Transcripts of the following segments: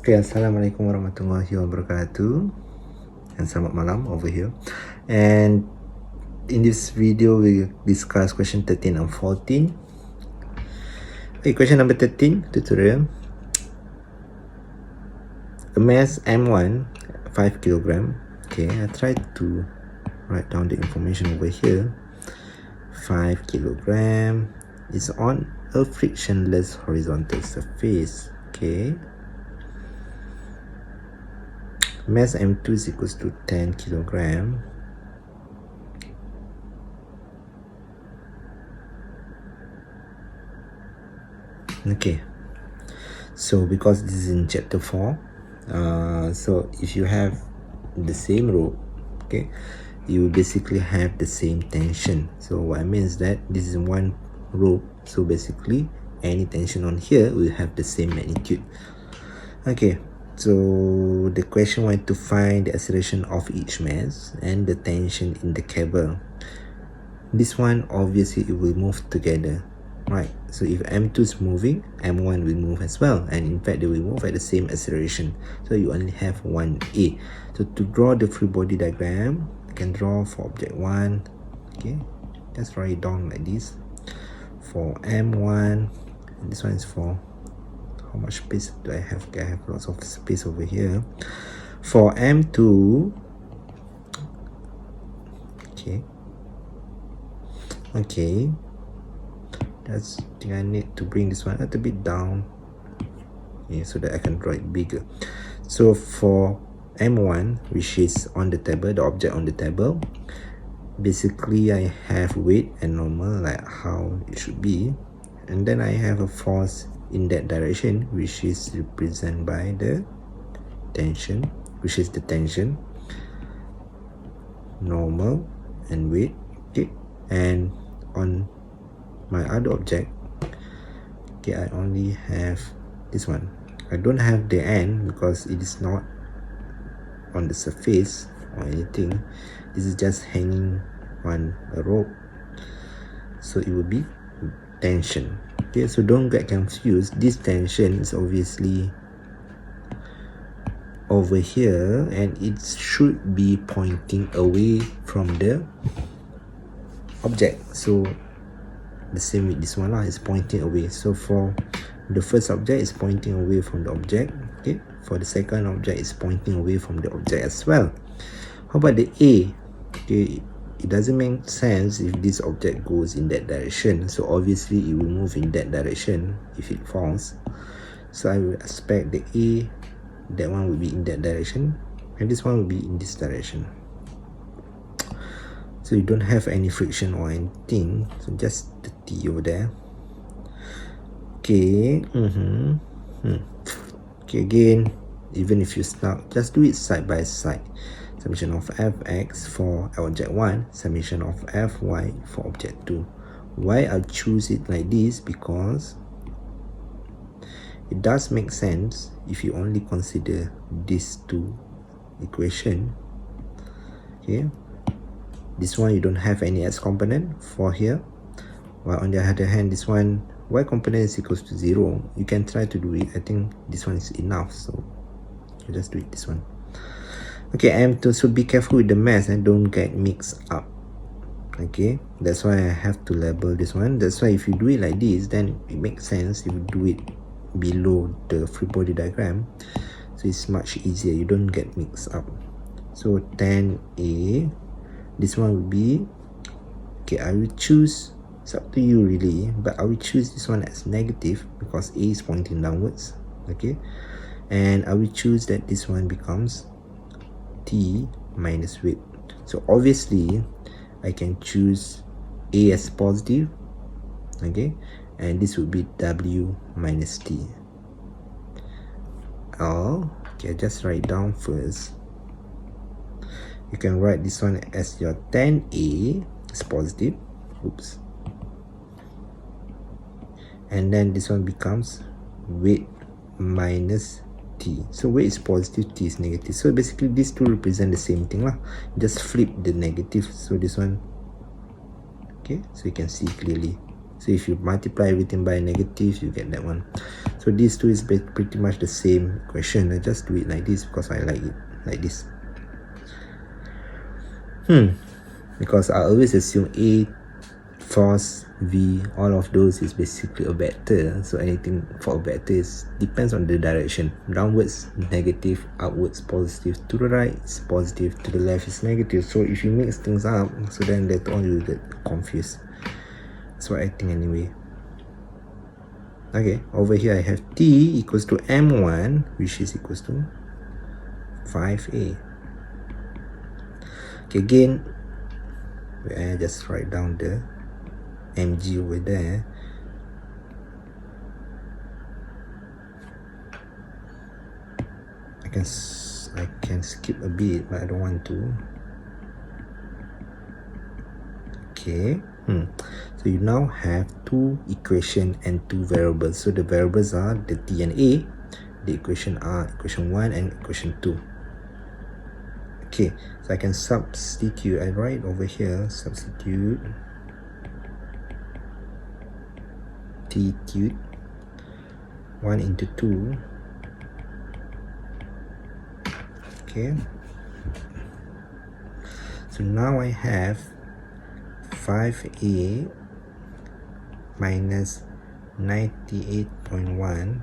Okay, Assalamualaikum warahmatullahi wabarakatuh, and selamat malam over here. And in this video, we discuss question 13 and 14. Okay, question number 13 tutorial. A mass M1, 5 kilogram. Okay, I tried to write down the information over here. 5 kilogram is on a frictionless horizontal surface. Okay. Mass M2 is equals to 10 kilogram. Okay, so because this is in chapter 4, so if you have the same rope, okay, you basically have the same tension. So what I mean is that this is one rope, so basically any tension on here will have the same magnitude. Okay, so the question wanted to find the acceleration of each mass and the tension in the cable. This one obviously it will move together, right? So if M2 is moving, M1 will move as well, and in fact they will move at the same acceleration. So you only have one A. So to draw the free body diagram, I can draw for object 1. Okay, just write it down like this. For M1, and this one is for how much space do I have? Okay, I have lots of space over here. For M2, okay, that's I think I need to bring this one a little bit down, okay, so that I can draw it bigger. So for M1, which is on the table, the object on the table, basically I have weight and normal like how it should be, and then I have a force in that direction, which is represented by the tension, which is the tension, normal, and weight. Okay, and on my other object, okay, I only have this one. I don't have the end because it is not on the surface or anything. This is just hanging on a rope, so it will be tension. Okay, so don't get confused. This tension is obviously over here, and it should be pointing away from the object. So the same with this one lah, is pointing away. So for the first object is pointing away from the object. Okay, for the second object is pointing away from the object as well. How about the A? Okay, it doesn't make sense if this object goes in that direction, so obviously it will move in that direction if it falls. So I will expect the A, that one will be in that direction, and this one will be in this direction. So you don't have any friction or anything, so just the T over there. Okay, okay, again, even if you start, just do it side by side. Summation of fx for object 1, summation of fy for object 2. Why I choose it like this? Because it does make sense if you only consider these two equation. Okay, this one you don't have any x component for here, while on the other hand this one y component is equals to 0. You can try to do it. I think this one is enough, so you just do it this one. Okay, M2, so be careful with the mass and don't get mixed up. Okay, that's why I have to label this one. That's why if you do it like this, then it makes sense if you do it below the free body diagram, so it's much easier, you don't get mixed up. So 10A, this one will be, okay, I will choose, it's up to you really, but I will choose this one as negative because A is pointing downwards. Okay, and I will choose that this one becomes T minus weight. So obviously I can choose A as positive, okay, and this would be W minus T. Oh, okay, just write down first. You can write this one as your 10A is positive, oops, and then this one becomes weight minus T. So weight is positive, T is negative. So basically these two represent the same thing lah. Just flip the negative. So this one, okay, so you can see clearly. So if you multiply everything by negative, you get that one. So these two is pretty much the same equation. I just do it like this because I like it like this. Because I always assume A, force, V, all of those is basically a vector. So anything for a vector is depends on the direction. Downwards negative, upwards positive, to the right is positive, to the left is negative. So if you mix things up, so then later on you will get confused. That's what I think anyway. Okay, over here I have T equals to M1, which is equals to 5A. Okay, again, I just write down the mg over there. I can skip a bit, but I don't want to. Okay. So you now have two equation and two variables. So the variables are the t and a. The equation are equation 1 and equation 2. Okay, so I can substitute. I write over here, substitute t cubed 1 into 2. Okay, so now I have 5a minus 98.1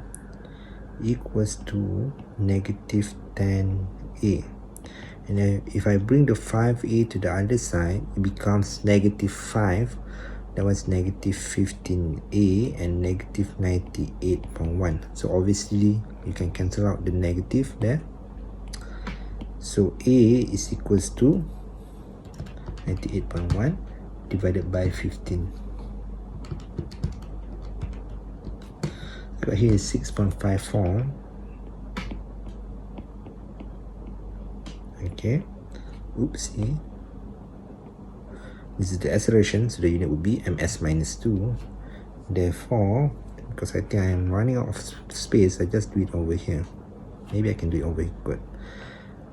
equals to negative 10a. And then if I bring the 5a to the other side, it becomes negative 5. That was negative 15a and negative 98.1. So obviously you can cancel out the negative there. So a is equals to 98.1 divided by 15. So here is 6.54. Okay, oopsie. This is the acceleration, so the unit would be ms minus 2. Therefore, because I think I am running out of space, I just do it over here. Maybe I can do it over here. Good.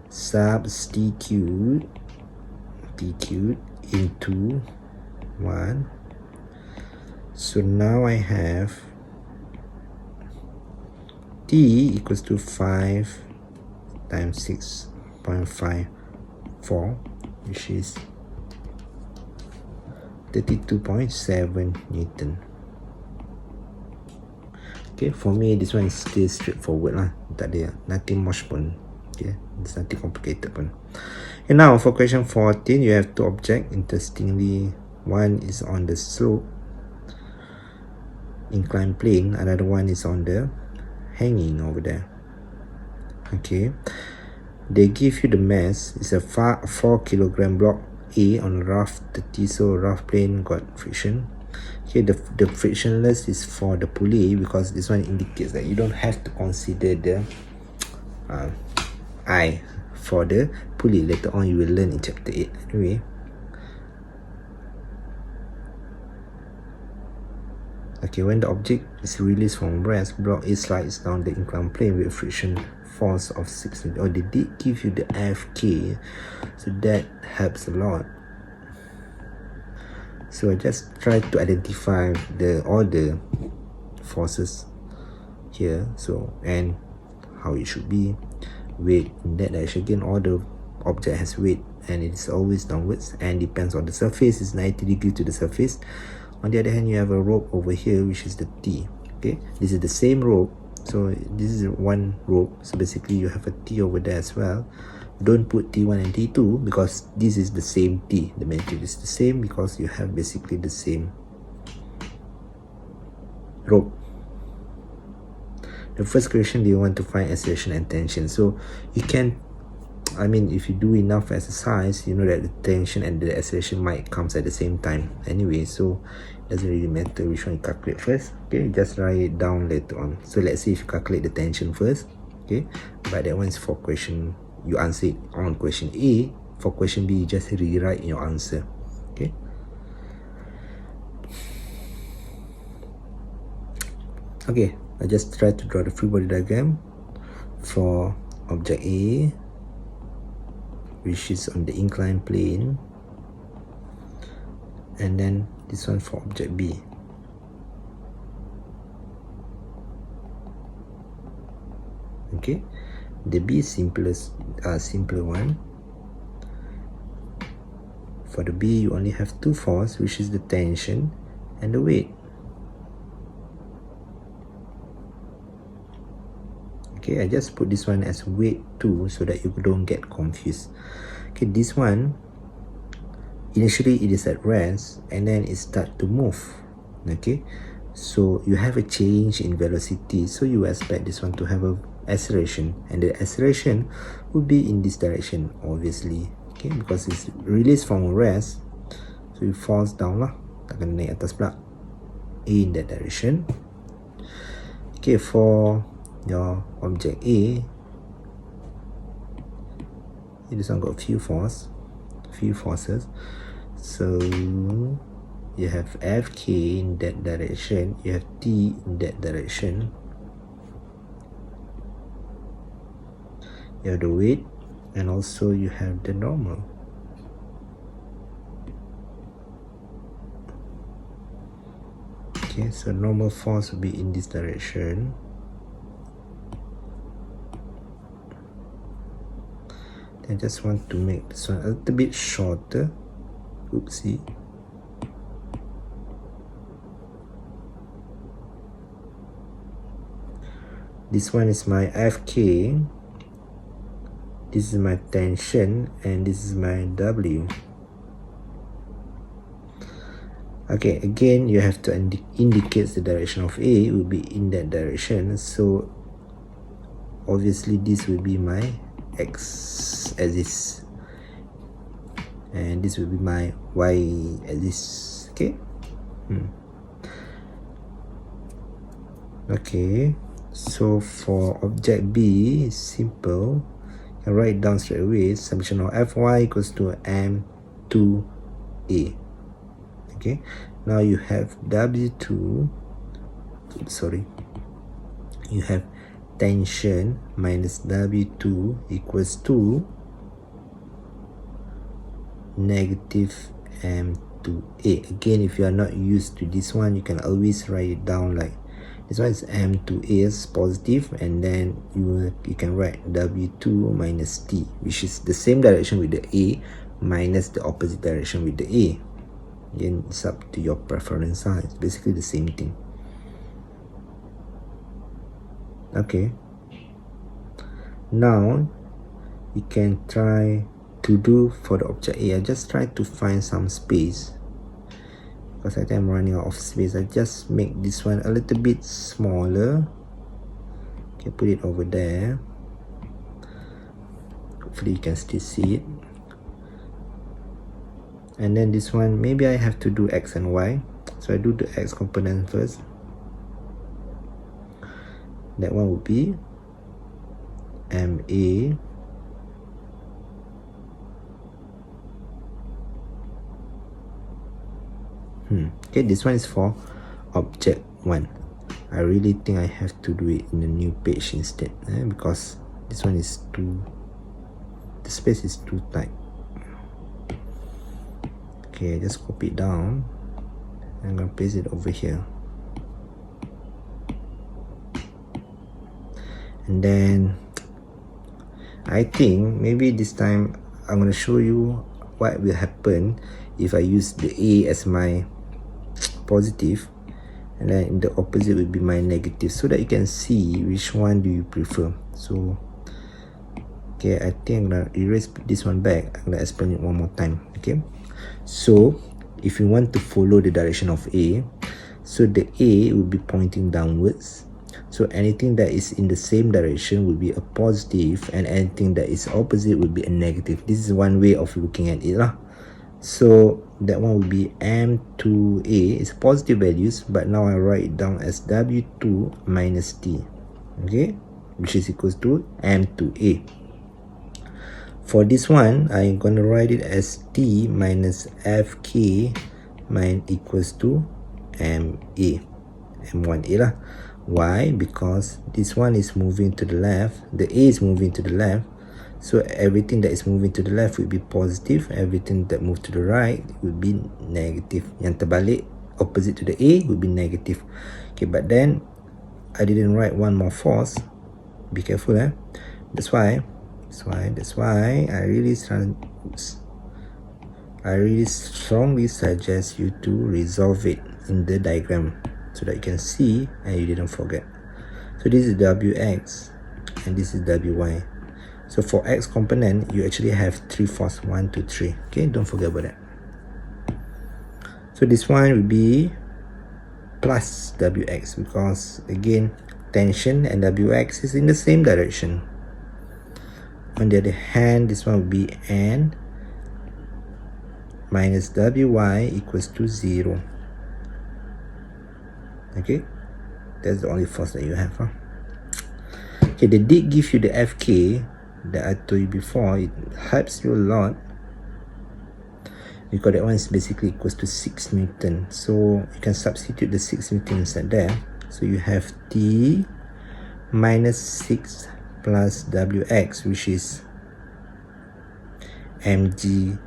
Substitute t cubed into 1. So now I have t equals to 5 times 6.54, which is 32.7 Newton. Okay, for me this one is still straightforward lah. Tak ada nothing much pun. Okay, it's nothing complicated pun. And now for question 14, you have two objects. Interestingly, one is on the slope inclined plane, another one is on the hanging over there. Okay, they give you the mass. It's a 4 kilogram block A on rough 30, so rough plane got friction. Okay, the frictionless is for the pulley, because this one indicates that you don't have to consider the I for the pulley. Later on you will learn in chapter 8 anyway. Okay, when the object is released from rest, block A slides down the inclined plane with friction force of 6 Newton. Oh, they did give you the FK, so that helps a lot. So I just try to identify all the forces here, so and how it should be. Weight in that direction. Again, all the object has weight and it is always downwards and depends on the surface. Is 90 degrees to the surface. On the other hand, you have a rope over here, which is the T. Okay, this is the same rope, so this is one rope, so basically you have a T over there as well. Don't put T1 and T2 because this is the same T. The magnitude is the same because you have basically the same rope. The first question, do you want to find acceleration and tension? So you can, I mean, if you do enough exercise, you know that the tension and the acceleration might comes at the same time anyway, so it doesn't really matter which one you calculate first. Okay, just write it down later on. So let's see if you calculate the tension first. Okay, but that one is for question, you answer it on question A. For question B, you just rewrite your answer. Okay, okay, I just try to draw the free body diagram for object A, which is on the inclined plane, and then this one for object B. Okay, the B is simpler one. For the B, you only have two force, which is the tension and the weight. Okay, I just put this one as weight 2 so that you don't get confused. Okay, this one, initially it is at rest and then it starts to move. Okay, so you have a change in velocity, so you expect this one to have a acceleration, and the acceleration will be in this direction, obviously. Okay, because it's released from rest, so it falls down lah, tak kena naik atas pula, in that direction. Okay, for your object A, this one got few forces, so you have Fk in that direction, you have T in that direction, you have the weight, and also you have the normal. Okay, so normal force will be in this direction. I just want to make this one a little bit shorter. Oopsie. This one is my Fk, this is my tension, and this is my W. Okay, again you have to indicate the direction of A will be in that direction, so obviously this will be my X axis and this will be my Y axis. Okay. Okay, so for object B, simple. You can write down straight away. Summation of Fy equals to M2A. Okay, now you have W2, you have tension minus W2 equals to negative M2A. Again, if you are not used to this one, you can always write it down like this one is M2A is positive, and then you can write W2 minus T, which is the same direction with the A minus the opposite direction with the A. Again, it's up to your preference. It's basically the same thing. Okay, now you can try to do for the object A. I just try to find some space because I think I'm running out of space. I just make this one a little bit smaller. Okay, put it over there. Hopefully you can still see it. And then this one, maybe I have to do X and Y, so I do the X component first. That one would be MA okay, this one is for object 1. I really think I have to do it in a new page instead, because this one is the space is too tight. Okay, just copy it down. I'm gonna paste it over here. And then I think maybe this time I'm gonna show you what will happen if I use the A as my positive, and then the opposite will be my negative, so that you can see which one do you prefer. So okay, I think I'm gonna erase this one back. I'm gonna explain it one more time. Okay, so if you want to follow the direction of A, so the A will be pointing downwards, so anything that is in the same direction will be a positive, and anything that is opposite will be a negative. This is one way of looking at it lah. So that one will be M2A is positive values, but now I write it down as W2 minus T, okay, which is equals to M2A. For this one, I'm gonna write it as T minus Fk equals to MA, M1A lah. Why? Because this one is moving to the left, the A is moving to the left, so everything that is moving to the left will be positive, everything that moves to the right will be negative. Yang terbalik, opposite to the A, will be negative. Okay, but then I didn't write one more force. Be careful, that's why I really strongly suggest you to resolve it in the diagram so that you can see and you didn't forget. So this is Wx and this is Wy. So for x component, you actually have 3 force, 1, 2, 3. Okay, don't forget about that. So this one will be plus Wx because again, tension and Wx is in the same direction. On the other hand, this one will be N minus Wy equals to 0. Okay, that's the only force that you have. Okay, they did give you the Fk that I told you before. It helps you a lot because that one is basically equals to 6 Newton. So you can substitute the 6 Newton inside there. So you have T minus 6 plus Wx, which is mg.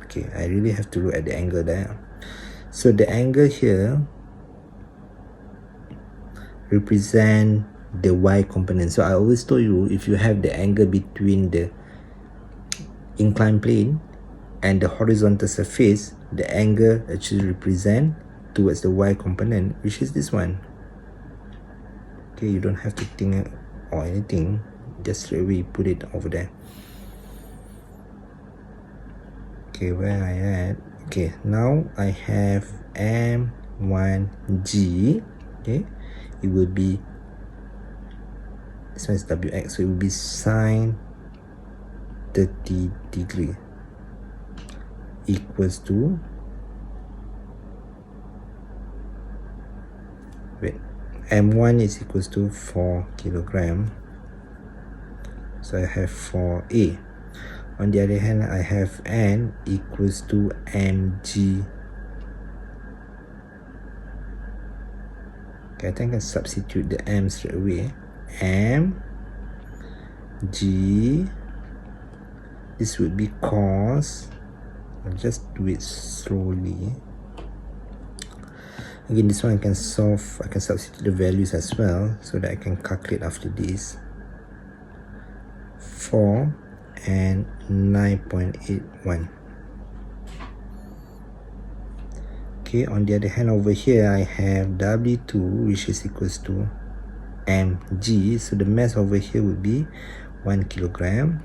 Okay, I really have to look at the angle there. So the angle here represent the y component. So I always told you, if you have the angle between the inclined plane and the horizontal surface, the angle actually represent towards the y component, which is this one. Okay, you don't have to think or anything, just straight away put it over there. Okay, where I at? Okay, now I have M1G. Okay, it will be, this one is Wx, so it will be sine 30 degree equals to, M1 is equals to 4 kilogram. So I have 4A. On the other hand, I have N equals to mg. Okay, I think I can substitute the m straight away. M G, this would be cos. I'll just do it slowly. Again, this one I can solve, I can substitute the values as well so that I can calculate after this. 4 and 9.81. Okay, on the other hand, over here I have W2, which is equals to mg. So the mass over here would be 1 kilogram.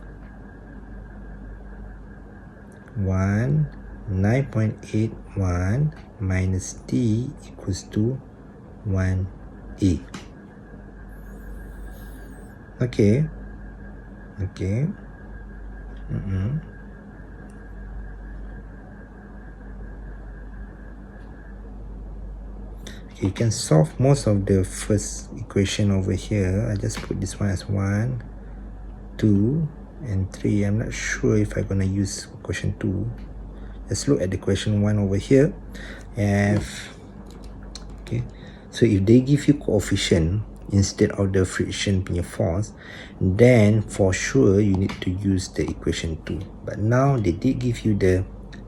9.81 minus T equals to 1A. Okay. Okay. Okay, you can solve most of the first equation over here. I just put this one as 1, 2, and 3. I'm not sure if I'm gonna use question 2. Let's look at the question 1 over here. Okay, so if they give you coefficient instead of the friction punya force, then for sure you need to use the equation 2. But now they did give you the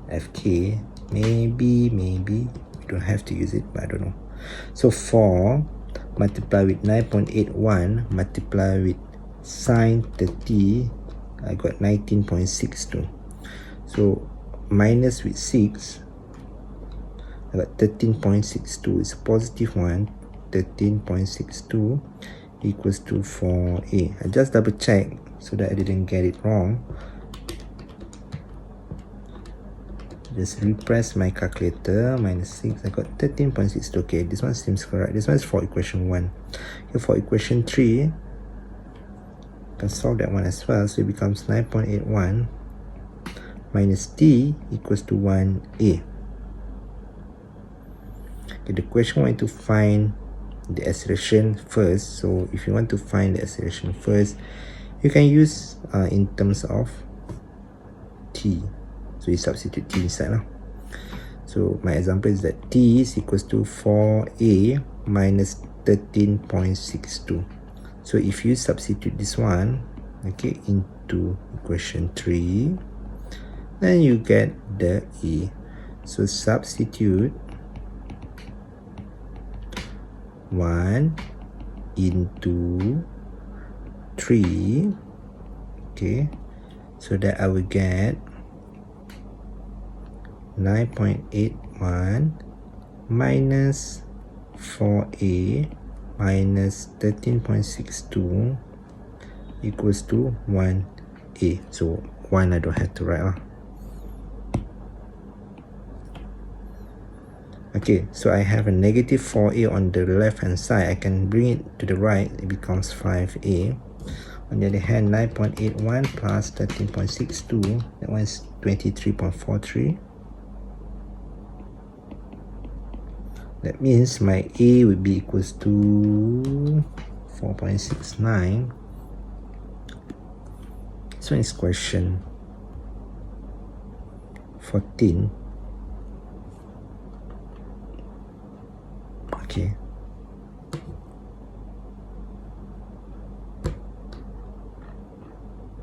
Fk. Maybe you don't have to use it, but I don't know. So 4 multiply with 9.81 multiply with sine 30, I got 19.62. So minus with 6, I got 13.62. It's a positive one. 13.62 equals to 4A. I just double check so that I didn't get it wrong. Just repress my calculator. Minus 6, I got 13.62. Okay, this one seems correct. This one is for equation 1. Okay, for equation 3, I can solve that one as well. So it becomes 9.81 minus T equals to 1A. Okay, the question want to find the acceleration first. So if you want to find the acceleration first, you can use in terms of T. So you substitute T inside now. So my example is that T is equals to 4A minus 13.62. So if you substitute this one, okay, into equation 3, then you get the E. So substitute 1 into 3. Okay, so that I will get 9.81 minus 4a minus 13.62 equals to 1a. So 1 I don't have to write lah. Okay, so I have a negative 4a on the left hand side. I can bring it to the right, it becomes 5a. On the other hand, 9.81 plus 13.62, that one is 23.43. That means my a would be equals to 4.69. This one is question 14. Okay.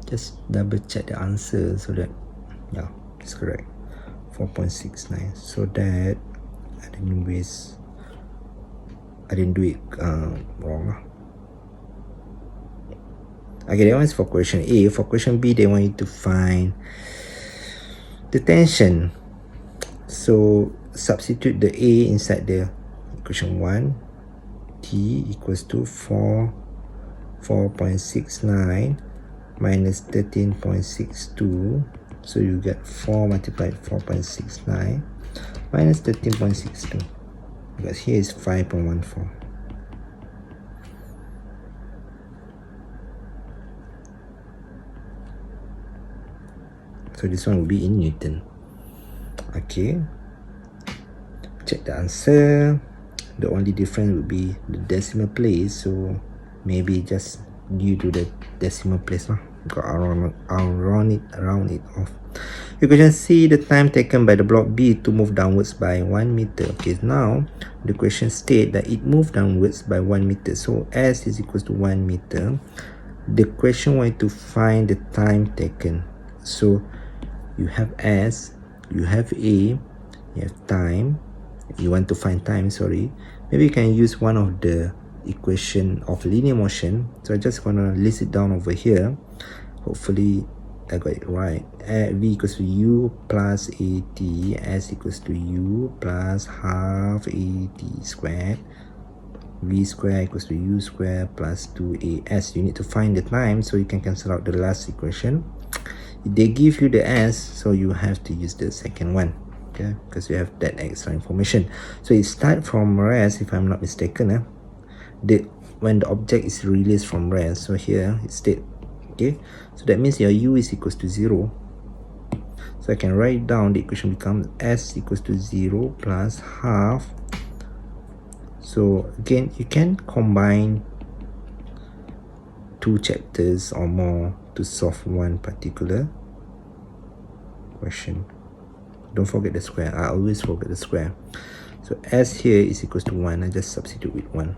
Just double check the answer so that, yeah, it's correct. 4.69. So that I didn't do it wrong. Okay, that one is for question A. For question B, they want you to find the tension. So substitute the A inside the equation 1. T equals to 4.69 minus 13.62. So you get 4 multiplied 4.69 minus 13.62. Because here is 5.14. So this one will be in Newton. Okay. Check the answer. The only difference would be the decimal place. So maybe just due to the decimal place lah. Got round it off. You can just see the time taken by the block B to move downwards by 1 meter. Okay, now the question state that it moved downwards by 1 meter. So S is equals to 1 meter. The question want to find the time taken. So you have S, you have A, you have time. You want to find time, sorry. Maybe you can use one of the equation of linear motion. So I just want to list it down over here. Hopefully I got it right. V equals to U plus AT. S equals to U plus half AT squared. V squared equals to U squared plus 2AS. You need to find the time, so you can cancel out the last equation. They give you the S, so you have to use the second one. Okay, because you have that extra information. So it starts from rest, if I'm not mistaken. When the object is released from rest, so here it states, okay, so that means your U is equals to 0. So I can write down the equation becomes S equals to 0 plus half. So again, you can combine 2 chapters or more to solve one particular question. Don't forget the square. I always forget the square. So S here is equals to 1. I just substitute with 1.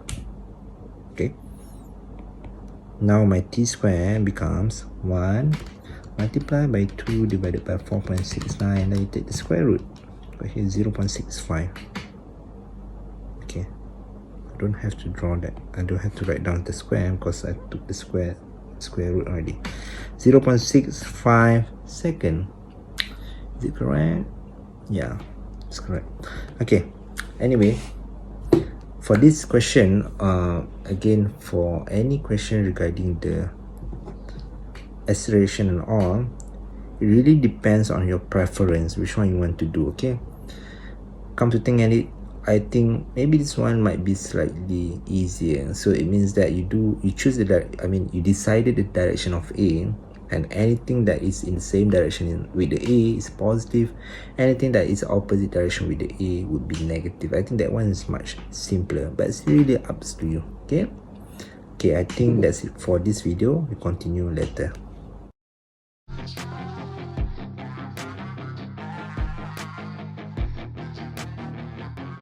Okay. Now my T square becomes 1 multiplied by 2 divided by 4.69. Then you take the square root. So here 0.65. Okay. I don't have to draw that. I don't have to write down the square because I took the square root already. 0.65 second. Is it correct? Yeah, it's correct. Okay, anyway, for this question, again, for any question regarding the acceleration and all, it really depends on your preference, which one you want to do. Okay, come to think of it, I think maybe this one might be slightly easier. So it means that you choose you decided the direction of A, and anything that is in the same direction with the A is positive. Anything that is opposite direction with the A would be negative. I think that one is much simpler, but it's really up to you. Okay, I think that's it for this video. We continue later.